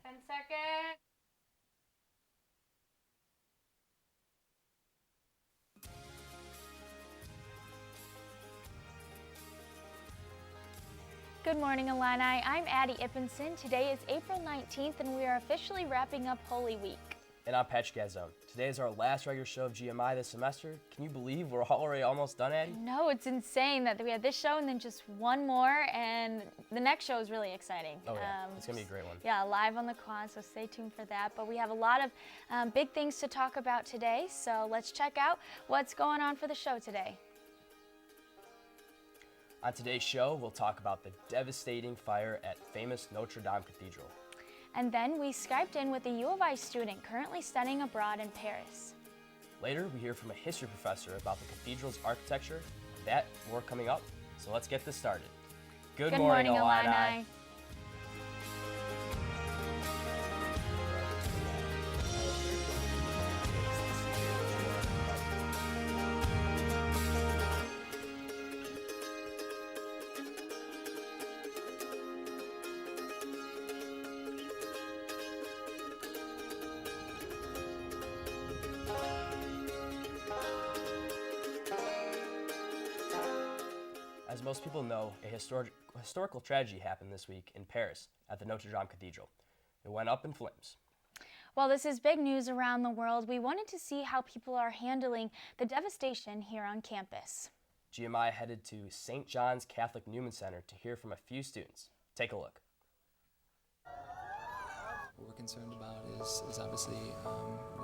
10 seconds. Good morning, Illini. I'm Addi Ippensen. Today is April 19th, and we are officially wrapping up Holy Week. And I'm Catezone. Today is our last regular show of GMI this semester. Can you believe we're already almost done, Addi? No, it's insane that we had this show and then just one more, and the next show is really exciting. Oh yeah, it's going to be a great one. Yeah, live on the quad, so stay tuned for that. But we have a lot of big things to talk about today, so let's check out what's going on for the show today. On today's show, we'll talk about the devastating fire at famous Notre Dame Cathedral. And then we Skyped in with a U of I student currently studying abroad in Paris. Later, we hear from a history professor about the cathedral's architecture. That and more coming up, so let's get this started. Good morning, Illini. As most people know, a historical tragedy happened this week in Paris at the Notre Dame Cathedral. It went up in flames. Well, this is big news around the world. We wanted to see how people are handling the devastation here on campus. GMI headed to St. John's Catholic Newman Center to hear from a few students. Take a look. What we're concerned about is obviously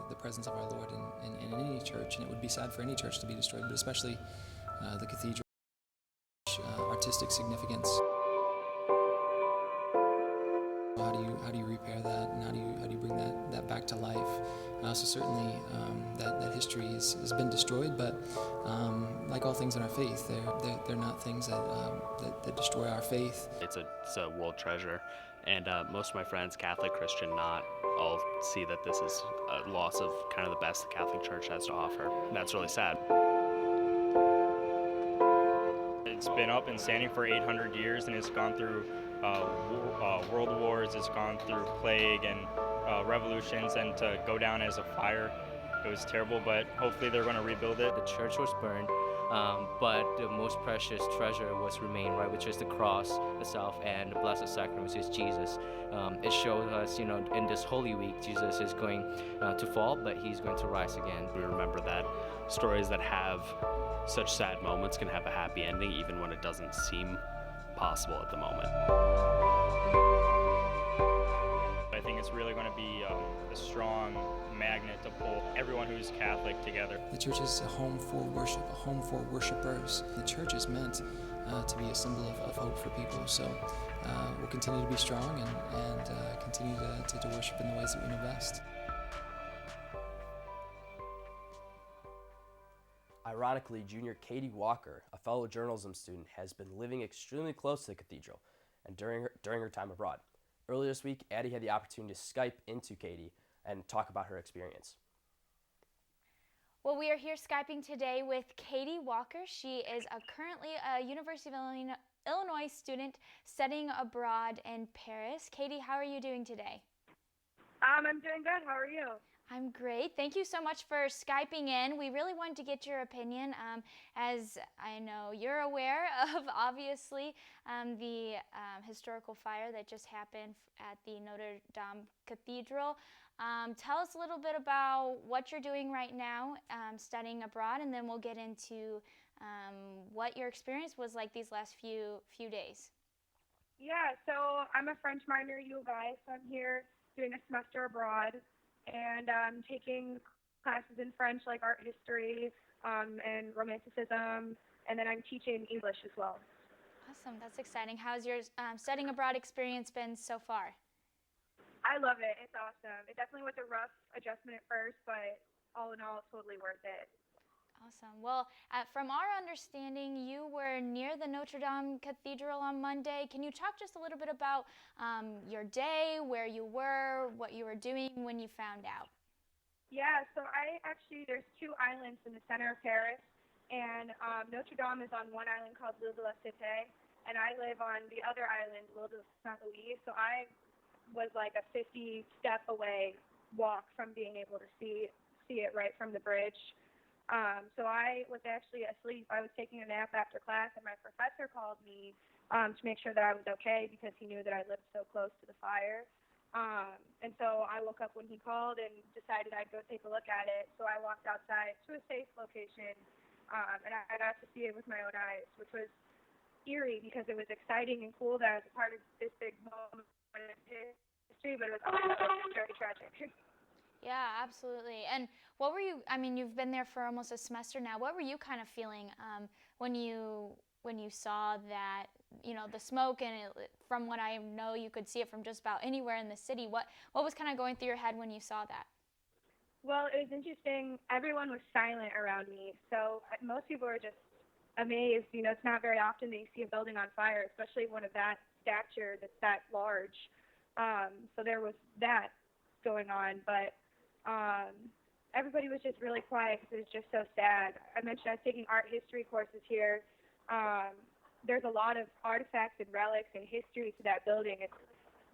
the presence of our Lord in any church, and it would be sad for any church to be destroyed, but especially the cathedral. Artistic significance. How do you repair that, and how do you bring that back to life? So certainly that history has been destroyed, but like all things in our faith, they're not things that destroy our faith. It's a world treasure, and most of my friends, Catholic, Christian, not, all see that this is a loss of kind of the best the Catholic Church has to offer. And that's really sad. It's been up and standing for 800 years, and it's gone through world wars, it's gone through plague and revolutions, and to go down as a fire, it was terrible, but hopefully they're going to rebuild it. The church was burned, but the most precious treasure was remained, right, which is the cross itself and the Blessed Sacrament, which is Jesus. It shows us, in this Holy Week, Jesus is going to fall, but he's going to rise again. We remember that stories that have such sad moments can have a happy ending, even when it doesn't seem possible at the moment. I think it's really going to be a strong magnet to pull everyone who's Catholic together. The church is a home for worship, a home for worshipers. The church is meant to be a symbol of hope for people. So we'll continue to be strong and continue to worship in the ways that we know best. Ironically, junior Katie Walker, a fellow journalism student, has been living extremely close to the cathedral and during her time abroad. Earlier this week, Addi had the opportunity to Skype into Katie and talk about her experience. Well, we are here Skyping today with Katie Walker. She is currently a University of Illinois student studying abroad in Paris. Katie, how are you doing today? I'm doing good. How are you? I'm great. Thank you so much for Skyping in. We really wanted to get your opinion. As I know you're aware of, obviously, the historical fire that just happened at the Notre Dame Cathedral. Tell us a little bit about what you're doing right now, studying abroad, and then we'll get into what your experience was like these last few days. Yeah, so I'm a French minor at U of I, so I'm here doing a semester abroad. And I'm taking classes in French like art history and romanticism, and then I'm teaching English as well. Awesome, that's exciting. How's your studying abroad experience been so far? I love it. It's awesome. It definitely was a rough adjustment at first, but all in all, it's totally worth it. Awesome. Well, from our understanding, you were near the Notre Dame Cathedral on Monday. Can you talk just a little bit about your day, where you were, what you were doing when you found out? Yeah, so there's two islands in the center of Paris, and Notre Dame is on one island called l'Île de la Cité, and I live on the other island, l'Île de Saint Louis. So I was like a 50-step away walk from being able to see it right from the bridge. So I was actually asleep. I was taking a nap after class, and my professor called me to make sure that I was okay because he knew that I lived so close to the fire. And so I woke up when he called and decided I'd go take a look at it. So I walked outside to a safe location, and I got to see it with my own eyes, which was eerie because it was exciting and cool that I was a part of this big moment in history, but it was also very tragic. Yeah, absolutely. And what were you, I mean, you've been there for almost a semester now. What were you kind of feeling when you saw that, the smoke, and from what I know, you could see it from just about anywhere in the city. What was kind of going through your head when you saw that? Well, it was interesting. Everyone was silent around me, so most people were just amazed. It's not very often that you see a building on fire, especially one of that stature that's that large. So there was that going on, but everybody was just really quiet because it was just so sad. I mentioned I was taking art history courses here. There's a lot of artifacts and relics and history to that building. It's,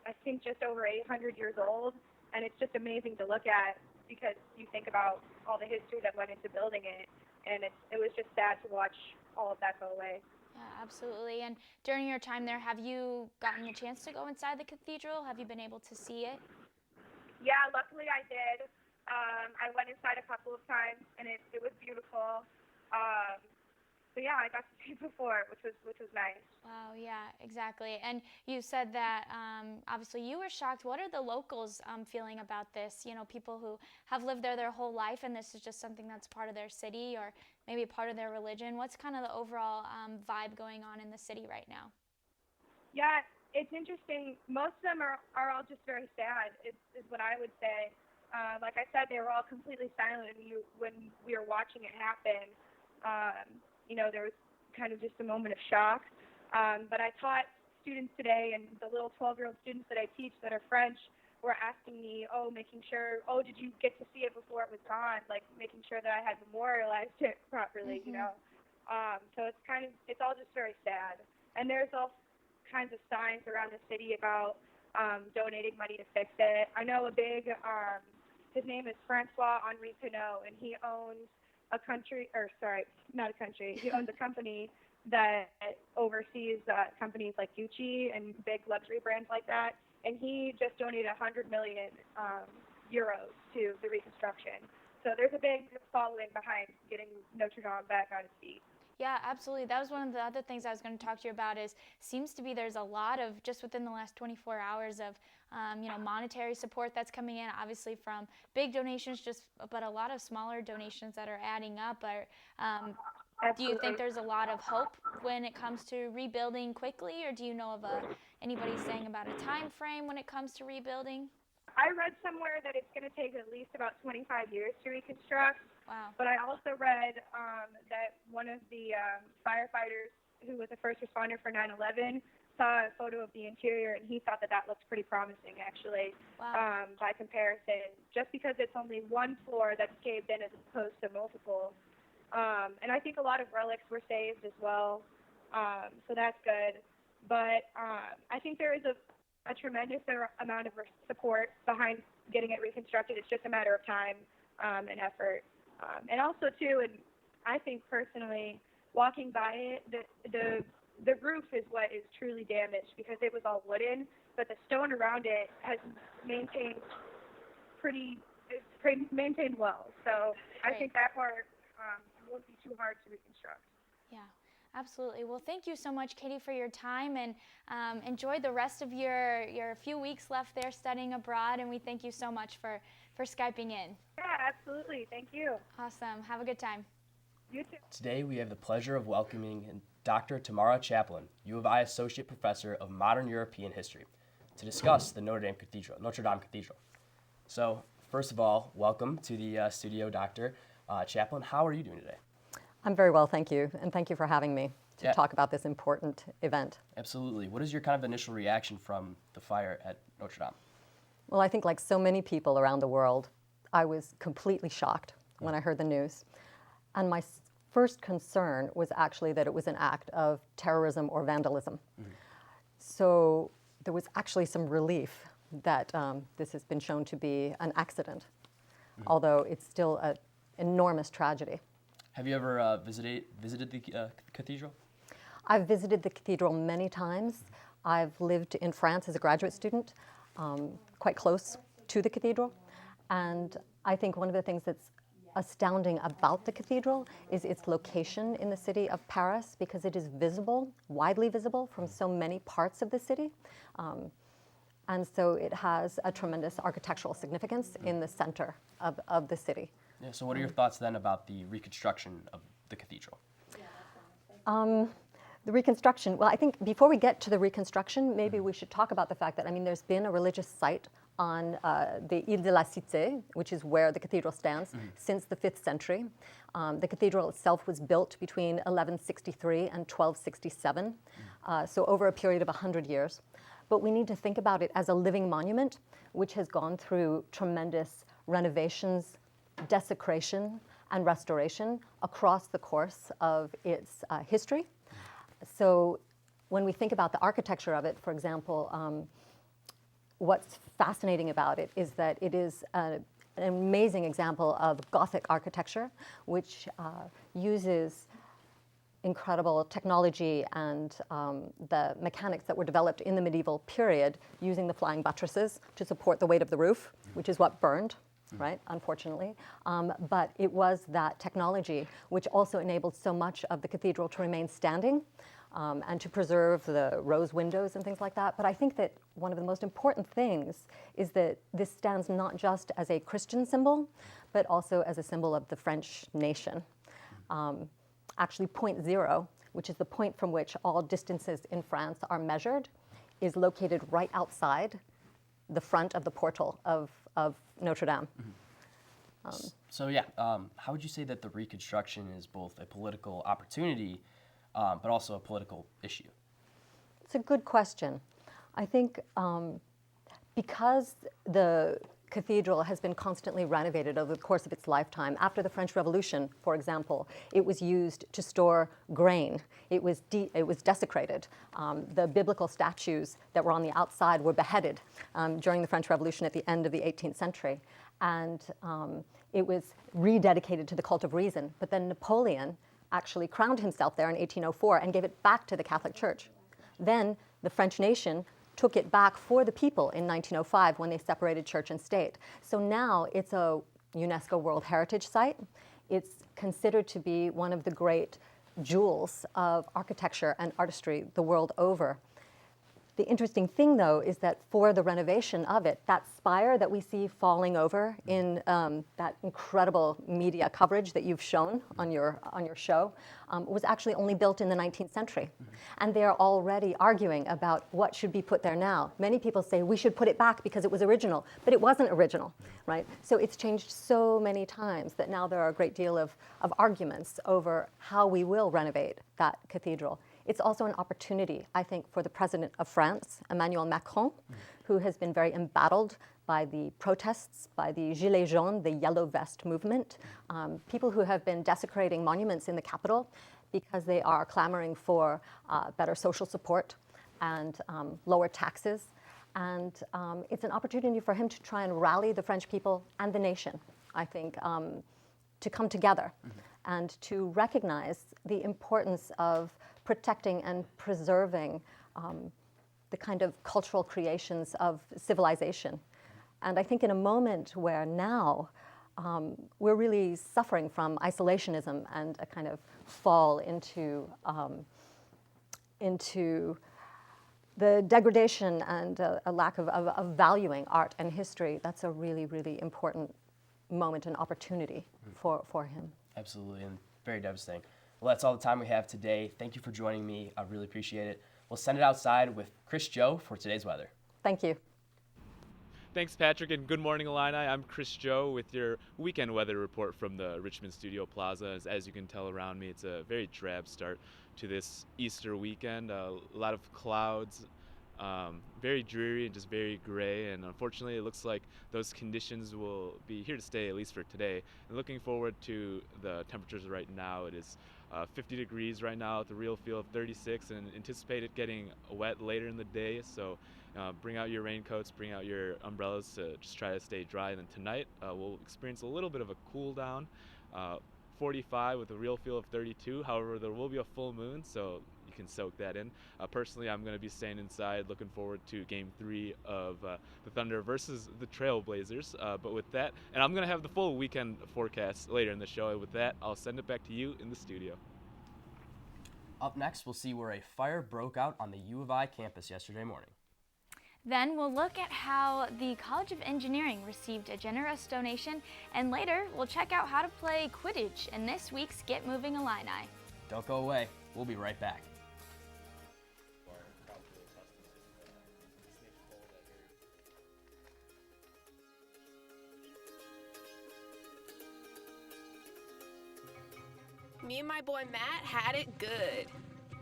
I think, just over 800 years old, and it's just amazing to look at because you think about all the history that went into building it, and it was just sad to watch all of that go away. Yeah, absolutely. And during your time there, have you gotten the chance to go inside the cathedral? Have you been able to see it? Yeah, luckily I did. I went inside a couple of times, and it was beautiful. So yeah, I got to see it before, which was nice. Wow, yeah, exactly. And you said that obviously you were shocked. What are the locals feeling about this? People who have lived there their whole life, and this is just something that's part of their city or maybe part of their religion. What's kind of the overall vibe going on in the city right now? Yeah, it's interesting. Most of them are all just very sad, is what I would say. Like I said, they were all completely silent when we were watching it happen. There was kind of just a moment of shock. But I taught students today, and the little 12-year-old students that I teach that are French were asking me, making sure, did you get to see it before it was gone? Like making sure that I had memorialized it properly, So it's all just very sad. And there's all kinds of signs around the city about donating money to fix it. I know a big, his name is Francois-Henri Pinault, and he owns he owns a company that oversees companies like Gucci and big luxury brands like that. And he just donated 100 million euros to the reconstruction. So there's a big following behind getting Notre Dame back on its feet. Yeah, absolutely. That was one of the other things I was going to talk to you about seems to be there's a lot of, just within the last 24 hours of, monetary support that's coming in, obviously from big donations, but a lot of smaller donations that are adding up. Do you think there's a lot of hope when it comes to rebuilding quickly, or do you know of anybody saying about a time frame when it comes to rebuilding? I read somewhere that it's going to take at least about 25 years to reconstruct. Wow. But I also read that one of the firefighters who was a first responder for 9/11 saw a photo of the interior, and he thought that looked pretty promising, actually. Wow. By comparison, just because it's only one floor that's caved in as opposed to multiple. And I think a lot of relics were saved as well, so that's good. But I think there is a tremendous amount of support behind getting it reconstructed. It's just a matter of time and effort. And also, too, and I think personally, walking by it, the roof is what is truly damaged because it was all wooden, but the stone around it has maintained well. So I think that part won't be too hard to reconstruct. Yeah. Absolutely. Well, thank you so much, Katie, for your time, and enjoy the rest of your few weeks left there studying abroad, and we thank you so much for Skyping in. Yeah, absolutely. Thank you. Awesome. Have a good time. You too. Today we have the pleasure of welcoming Dr. Tamara Chaplin, U of I Associate Professor of Modern European History, to discuss the Notre Dame Cathedral. So, first of all, welcome to the studio, Dr. Chaplin. How are you doing today? I'm very well, thank you, and thank you for having me to talk about this important event. Absolutely. What is your kind of initial reaction from the fire at Notre Dame? Well, I think like so many people around the world, I was completely shocked when I heard the news. And my first concern was actually that it was an act of terrorism or vandalism. Mm-hmm. So there was actually some relief that this has been shown to be an accident, although it's still an enormous tragedy. Have you ever visited the cathedral? I've visited the cathedral many times. I've lived in France as a graduate student, quite close to the cathedral. And I think one of the things that's astounding about the cathedral is its location in the city of Paris, because it is visible, widely visible from so many parts of the city. And so it has a tremendous architectural significance in the center of the city. Yeah, so what are your thoughts then about the reconstruction of the cathedral? The reconstruction, well, I think before we get to the reconstruction, maybe we should talk about the fact that, there's been a religious site on the Ile de la Cité, which is where the cathedral stands, since the 5th century. The cathedral itself was built between 1163 and 1267, so over a period of 100 years. But we need to think about it as a living monument, which has gone through tremendous renovations, desecration, and restoration across the course of its history. So when we think about the architecture of it, for example, what's fascinating about it is that it is an amazing example of Gothic architecture, which uses incredible technology and the mechanics that were developed in the medieval period, using the flying buttresses to support the weight of the roof, which is what burned, right, unfortunately. But it was that technology which also enabled so much of the cathedral to remain standing and to preserve the rose windows and things like that. But I think that one of the most important things is that this stands not just as a Christian symbol, but also as a symbol of the French nation. Actually, point zero, which is the point from which all distances in France are measured, is located right outside the front of the portal of Notre Dame. So yeah, how would you say that the reconstruction is both a political opportunity, but also a political issue? It's a good question. I think because the cathedral has been constantly renovated over the course of its lifetime. After the French Revolution, for example, it was used to store grain. It was desecrated. The biblical statues that were on the outside were beheaded during the French Revolution at the end of the 18th century. And it was rededicated to the cult of reason. But then Napoleon actually crowned himself there in 1804 and gave it back to the Catholic Church. Then the French nation took it back for the people in 1905 when they separated church and state. So now it's a UNESCO World Heritage Site. It's considered to be one of the great jewels of architecture and artistry the world over. The interesting thing, though, is that for the renovation of it, that spire that we see falling over in that incredible media coverage that you've shown on your show was actually only built in the 19th century. And they're already arguing about what should be put there now. Many people say we should put it back because it was original, but it wasn't original, right? So it's changed so many times that now there are a great deal of arguments over how we will renovate that cathedral. It's also an opportunity, I think, for the President of France, Emmanuel Macron, who has been very embattled by the protests, by the Gilets jaunes, the yellow vest movement, people who have been desecrating monuments in the capital because they are clamoring for better social support and lower taxes. And it's an opportunity for him to try and rally the French people and the nation, I think, to come together and to recognize the importance of protecting and preserving the kind of cultural creations of civilization. And I think in a moment where now we're really suffering from isolationism and a kind of fall into the degradation and a lack of valuing art and history, that's a really, really important moment and opportunity for him. Absolutely, and very devastating. Well, that's all the time we have today. Thank you for joining me. I really appreciate it. We'll send it outside with Chris Joe for today's weather. Thank you. Thanks, Patrick, and good morning, Illini. I'm Chris Joe with your weekend weather report from the Richmond Studio Plaza. As you can tell around me, it's a very drab start to this Easter weekend. A lot of clouds, very dreary and just very gray, and unfortunately it looks like those conditions will be here to stay, at least for today. And looking forward to the temperatures right now, it is 50 degrees right now at the real feel of 36, and anticipate it getting wet later in the day. So bring out your raincoats, bring out your umbrellas to just try to stay dry. And then tonight we'll experience a little bit of a cool down, 45 with a real feel of 32. However, there will be a full moon, so you can soak that in. Personally, I'm going to be staying inside, looking forward to Game 3 of the Thunder versus the Trailblazers. But with that, and I'm going to have the full weekend forecast later in the show. And with that, I'll send it back to you in the studio. Up next, we'll see where a fire broke out on the U of I campus yesterday morning. Then we'll look at how the College of Engineering received a generous donation, and later we'll check out how to play Quidditch in this week's Get Moving Illini. Don't go away. We'll be right back. Me and my boy Matt had it good.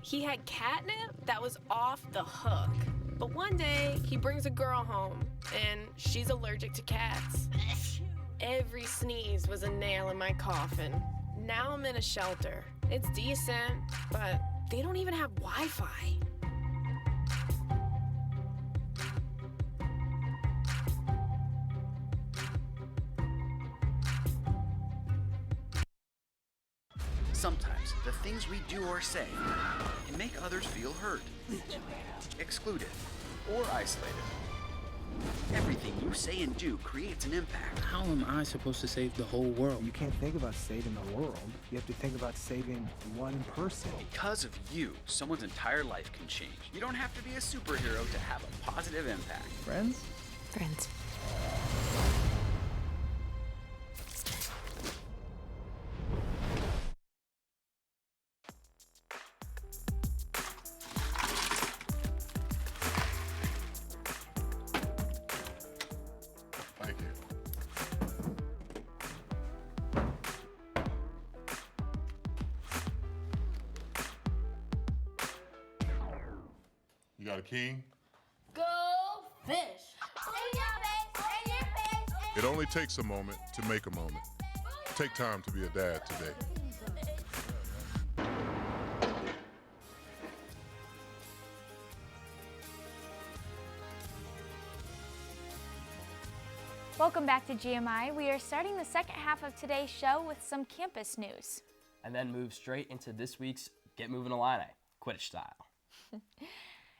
He had catnip that was off the hook. But one day, he brings a girl home, and she's allergic to cats. Every sneeze was a nail in my coffin. Now I'm in a shelter. It's decent, but they don't even have Wi-Fi. Sometimes the things we do or say can make others feel hurt, excluded, or isolated. Everything you say and do creates an impact. How am I supposed to save the whole world? You can't think about saving the world. You have to think about saving one person. Because of you, someone's entire life can change. You don't have to be a superhero to have a positive impact. Friends? Friends. Thank you. You got a king? Go fish! It only takes a moment to make a moment. Take time to be a dad today. Welcome back to GMI. We are starting the second half of today's show with some campus news. And then move straight into this week's Get Moving Illini, Quidditch style.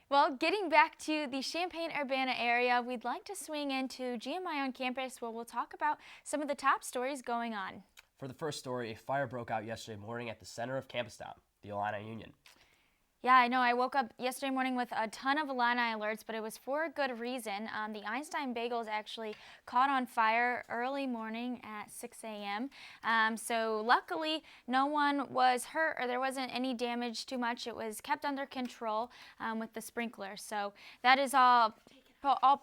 Well, getting back to the Champaign-Urbana area, we'd like to swing into GMI on campus where we'll talk about some of the top stories going on. For the first story, a fire broke out yesterday morning at the center of Campus Town, the Illini Union. Yeah, I know. I woke up yesterday morning with a ton of Illini alerts, but it was for a good reason. The Einstein Bagels actually caught on fire early morning at 6 a.m. So luckily, no one was hurt or there wasn't any damage too much. It was kept under control with the sprinkler. So that is all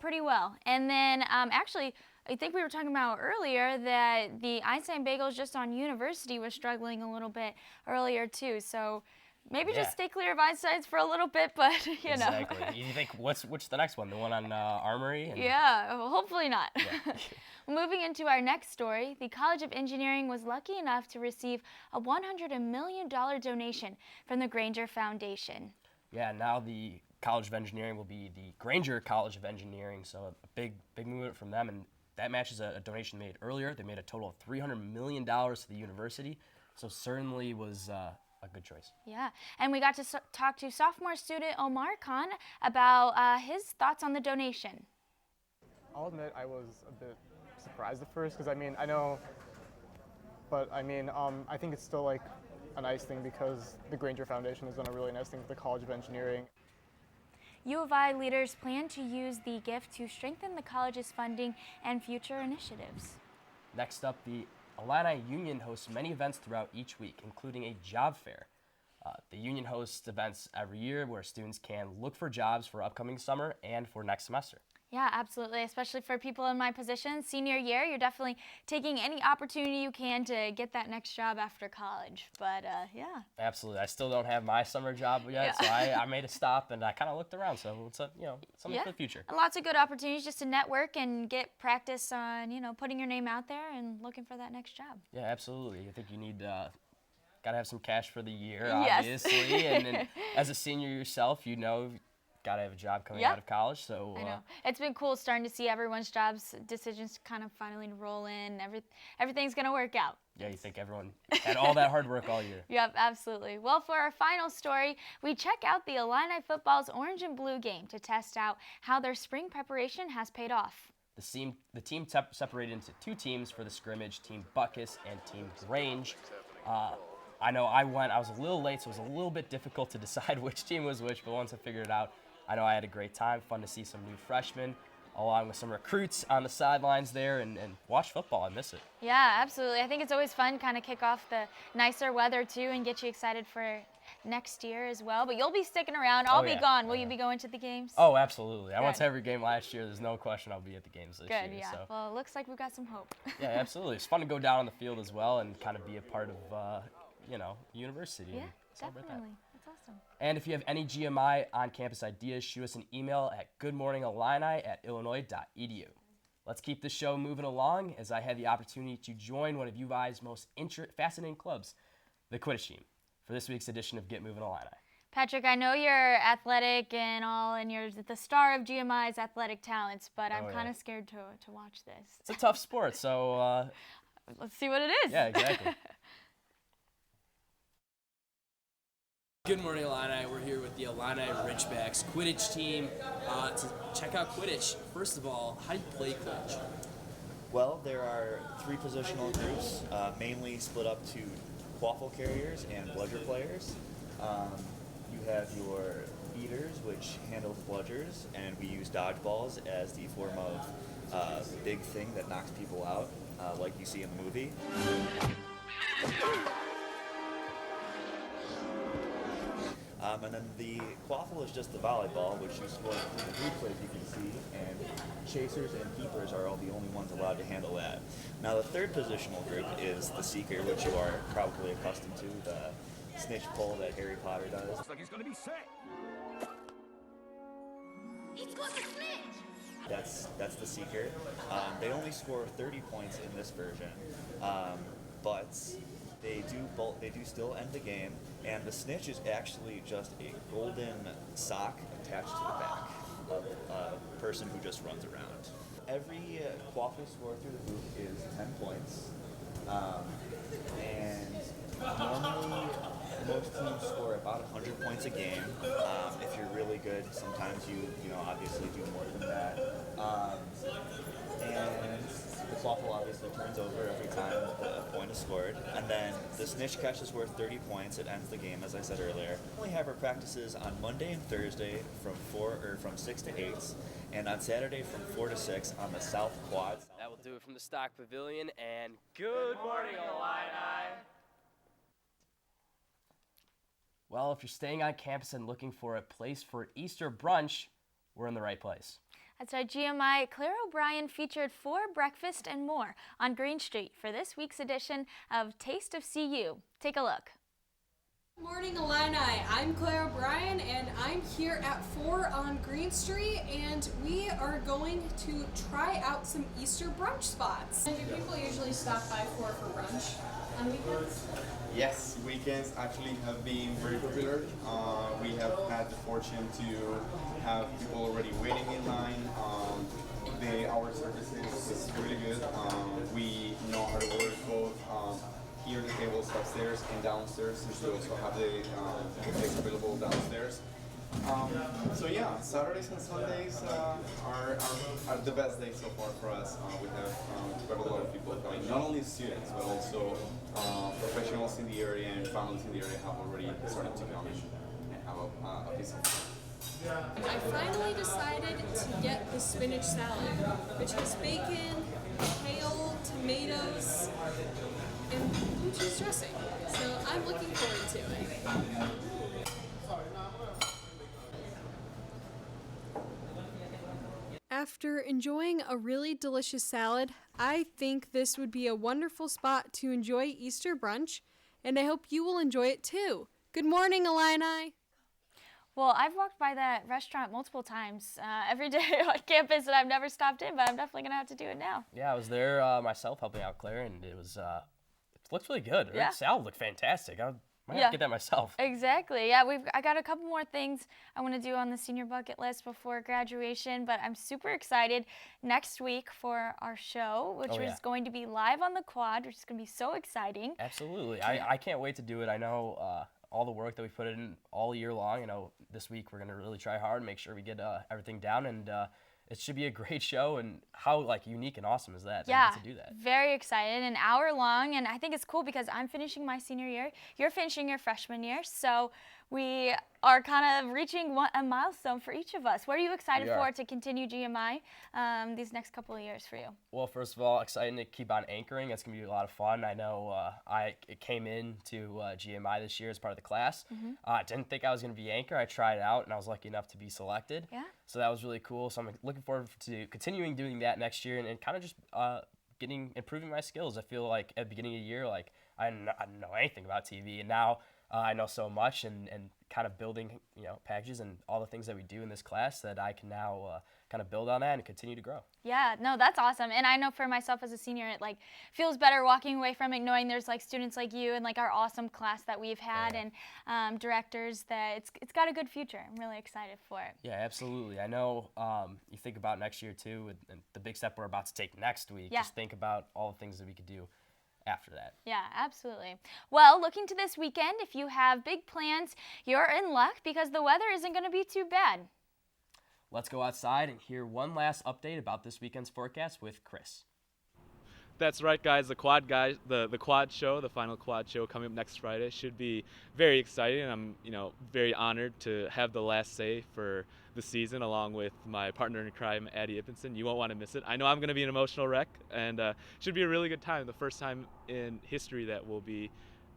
pretty well. And then actually, I think we were talking about earlier that the Einstein Bagels just on University was struggling a little bit earlier too. So maybe just stay clear of Einstein's for a little bit, but you know. Exactly. You think, which the next one? The one on Armory? Yeah, well, hopefully not. Yeah. Moving into our next story, the College of Engineering was lucky enough to receive a $100 million donation from the Granger Foundation. Yeah, now the College of Engineering will be the Granger College of Engineering, so a big movement from them, and that matches a donation made earlier. They made a total of $300 million to the university, so certainly was a good choice. Yeah, and we got to talk to sophomore student Omar Khan about his thoughts on the donation. I'll admit I was a bit surprised at first because I know, but I think it's still like a nice thing because the Granger Foundation has done a really nice thing with the College of Engineering. U of I leaders plan to use the gift to strengthen the college's funding and future initiatives. Next up, the Illini Union hosts many events throughout each week, including a job fair. The Union hosts events every year where students can look for jobs for upcoming summer and for next semester. Yeah, absolutely, especially for people in my position. Senior year, you're definitely taking any opportunity you can to get that next job after college, but yeah. Absolutely. I still don't have my summer job yet, so I made a stop and I kind of looked around, so it's something for the future. And lots of good opportunities just to network and get practice on, putting your name out there and looking for that next job. Yeah, absolutely. I think you need gotta have some cash for the year, Yes. obviously. And as a senior yourself, you know, gotta have a job coming out of college. So I know it's been cool starting to see everyone's jobs decisions kind of finally roll in. Everything's gonna work out. Yeah, you think everyone had all that hard work all year. Yep, absolutely. Well, for our final story, we check out the Illini football's orange and blue game to test out how their spring preparation has paid off. The team separated into 2 teams for the scrimmage, Team Buckus and Team Grange. I know I was a little late, so it was a little bit difficult to decide which team was which, but once I figured it out, I know I had a great time. Fun to see some new freshmen, along with some recruits on the sidelines there, and watch football. I miss it. Yeah, absolutely. I think it's always fun kind of kick off the nicer weather, too, and get you excited for next year as well. But you'll be sticking around. I'll be gone. Will you be going to the games? Oh, absolutely. I went to every game last year. There's no question I'll be at the games this year. Good, yeah. So. Well, it looks like we've got some hope. Yeah, absolutely. It's fun to go down on the field as well and kind of be a part of, you know, university. Yeah, and celebrate definitely. That. That's awesome. And if you have any GMI on-campus ideas, shoot us an email at goodmorningillini@illinois.edu. Let's keep the show moving along as I had the opportunity to join one of you guys' most fascinating clubs, the Quidditch team, for this week's edition of Get Moving Illini. Patrick, I know you're athletic and all, and you're the star of GMI's athletic talents, but I'm kind of scared to watch this. It's a tough sport, so... let's see what it is. Yeah, exactly. Good morning, Illini. We're here with the Illini Ridgebacks Quidditch team to check out Quidditch. First of all, how do you play Quidditch? Well, there are 3 positional groups, mainly split up to quaffle carriers and bludger players. You have your beaters, which handle the bludgers, and we use dodgeballs as the form of big thing that knocks people out, like you see in the movie. And then the quaffle is just the volleyball, which you score through the group as you can see, and chasers and keepers are all the only ones allowed to handle that. Now the 3rd positional group is the seeker, which you are probably accustomed to, the snitch pull that Harry Potter does. Looks like he's gonna be sick. He's got the snitch! That's the seeker. They only score 30 points in this version, but they do still end the game, and the snitch is actually just a golden sock attached to the back of a person who just runs around. Every quaffle score through the hoop is 10 points, and normally most teams score about 100 points a game. If you're really good, sometimes you obviously do more than that. And the quaffle obviously turns over every time a point is scored. And then the snitch catch is worth 30 points. It ends the game, as I said earlier. We only have our practices on Monday and Thursday from 6 to 8, and on Saturday from 4 to 6 on the South Quad. That will do it from the Stock Pavilion, and good morning, Illini! Well, if you're staying on campus and looking for a place for Easter brunch, we're in the right place. That's right, GMI. Claire O'Brien featured 4 breakfast and more on Green Street for this week's edition of Taste of CU. Take a look. Good morning, Illini. I'm Claire O'Brien, and I'm here at 4 on Green Street, and we are going to try out some Easter brunch spots. And do people usually stop by 4 for brunch on weekends? Yes, weekends actually have been very popular. We have had the fortune to have people already waiting in line. Our services is really good. We know how to work both here the tables upstairs and downstairs, since we also have the cafes available downstairs. So yeah, Saturdays and Sundays are the best days so far for us. We have quite a lot of people coming, not only students, but also professionals in the area and families in the area have already started to come and have a piece of fun. I finally decided to get the spinach salad, which has bacon, kale, tomatoes, and blue cheese dressing. So I'm looking forward to it. After enjoying a really delicious salad, I think this would be a wonderful spot to enjoy Easter brunch, and I hope you will enjoy it too. Good morning, Illini! Well, I've walked by that restaurant multiple times every day on campus, and I've never stopped in, but I'm definitely going to have to do it now. Yeah, I was there myself helping out Claire, and it was looks really good. Yeah. Her salad looked fantastic. I might have Yeah. to get that myself. Exactly. Yeah, I got a couple more things I want to do on the senior bucket list before graduation, but I'm super excited next week for our show, which is going to be live on the quad, which is going to be so exciting. Absolutely. I can't wait to do it. I know all the work that we put in all year long. I know this week we're going to really try hard and make sure we get everything down, and it should be a great show. And how unique and awesome is that? Yeah, to do that. Very excited. An hour long, and I think it's cool because I'm finishing my senior year. You're finishing your freshman year, so we are kind of reaching a milestone for each of us. What are you excited for to continue GMI these next couple of years for you? Well, first of all, excited to keep on anchoring. It's going to be a lot of fun. I know I came into GMI this year as part of the class. I didn't think I was going to be anchor. I tried it out, and I was lucky enough to be selected. Yeah. So that was really cool. So I'm looking forward to continuing doing that next year and kind of just improving my skills. I feel like at the beginning of the year, like I didn't know anything about TV, and now I know so much and kind of building packages and all the things that we do in this class that I can now kind of build on that and continue to grow. Yeah, no, that's awesome. And I know for myself as a senior, it feels better walking away from it knowing there's students like you and our awesome class that we've had and directors that it's got a good future. I'm really excited for it. Yeah, absolutely. I know you think about next year too and the big step we're about to take next week. Yeah. Just think about all the things that we could do after that. Yeah, absolutely. Well, looking to this weekend, if you have big plans, you're in luck because the weather isn't going to be too bad. Let's go outside and hear one last update about this weekend's forecast with Chris. That's right, guys. The quad show, the final quad show coming up next Friday, should be very exciting. I'm, very honored to have the last say for the season, along with my partner in crime, Addi Ippensen. You won't want to miss it. I know I'm going to be an emotional wreck, and should be a really good time. The first time in history that will be,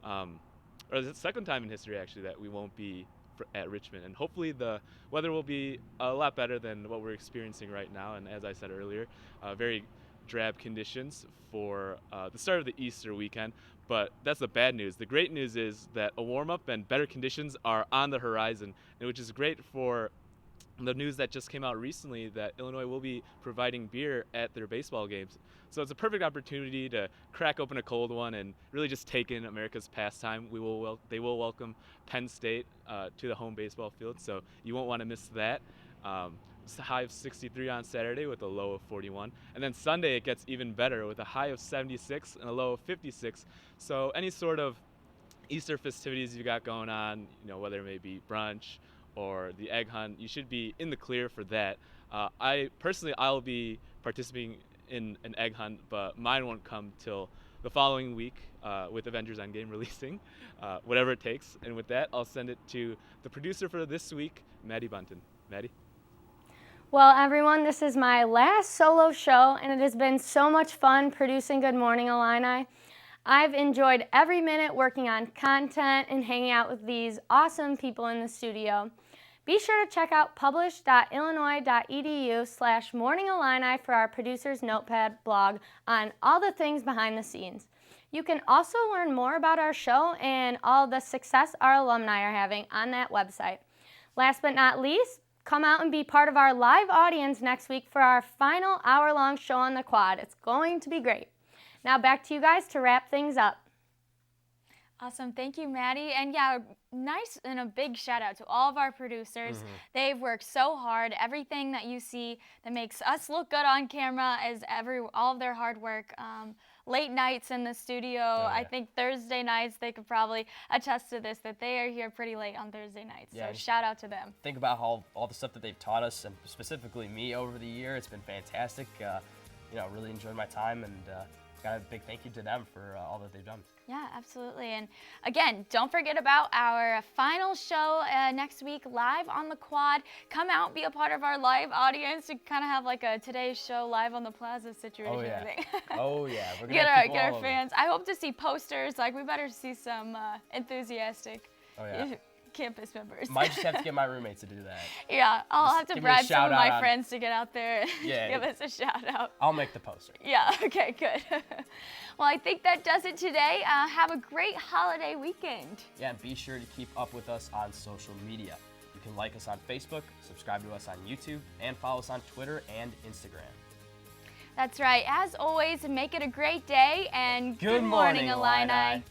or the second time in history actually that we won't be at Richmond, and hopefully the weather will be a lot better than what we're experiencing right now. And as I said earlier, very drab conditions for the start of the Easter weekend, but that's the bad news. The great news is that a warm-up and better conditions are on the horizon, which is great for the news that just came out recently that Illinois will be providing beer at their baseball games. So it's a perfect opportunity to crack open a cold one and really just take in America's pastime. They will welcome Penn State to the home baseball field, so you won't want to miss that. It's a high of 63 on Saturday with a low of 41. And then Sunday it gets even better with a high of 76 and a low of 56. So any sort of Easter festivities you got going on, whether it may be brunch or the egg hunt, you should be in the clear for that. I'll be participating in an egg hunt, but mine won't come till the following week with Avengers Endgame releasing, whatever it takes. And with that, I'll send it to the producer for this week, Mady Bunton. Mady? Well, everyone, this is my last solo show, and it has been so much fun producing Good Morning Illini. I've enjoyed every minute working on content and hanging out with these awesome people in the studio. Be sure to check out publish.illinois.edu/morningillini for our producer's notepad blog on all the things behind the scenes. You can also learn more about our show and all the success our alumni are having on that website. Last but not least, come out and be part of our live audience next week for our final hour-long show on the quad. It's going to be great. Now back to you guys to wrap things up. Awesome. Thank you, Mady. And yeah, nice and a big shout out to all of our producers. They've worked so hard. Everything that you see that makes us look good on camera is all of their hard work. Late nights in the studio. I think Thursday nights, they could probably attest to this, that they are here pretty late on Thursday nights. Yeah, so shout out to them. Think about all the stuff that they've taught us, and specifically me over the year. It's been fantastic. Really enjoyed my time, and got a big thank you to them for all that they've done. Yeah, absolutely. And again, don't forget about our final show next week live on the quad. Come out, be a part of our live audience to kind of have like a Today's Show live on the Plaza situation. Oh yeah. I think. Oh yeah. We're gonna get have our fans. I hope to see posters. We better see some enthusiastic campus members. Might just have to get my roommates to do that. Yeah, I'll have to bribe some of my friends to get out there and give us a shout out. I'll make the poster. Yeah, okay, good. Well, I think that does it today. Have a great holiday weekend. Yeah, and be sure to keep up with us on social media. You can like us on Facebook, subscribe to us on YouTube, and follow us on Twitter and Instagram. That's right. As always, make it a great day, and Good morning, Illini.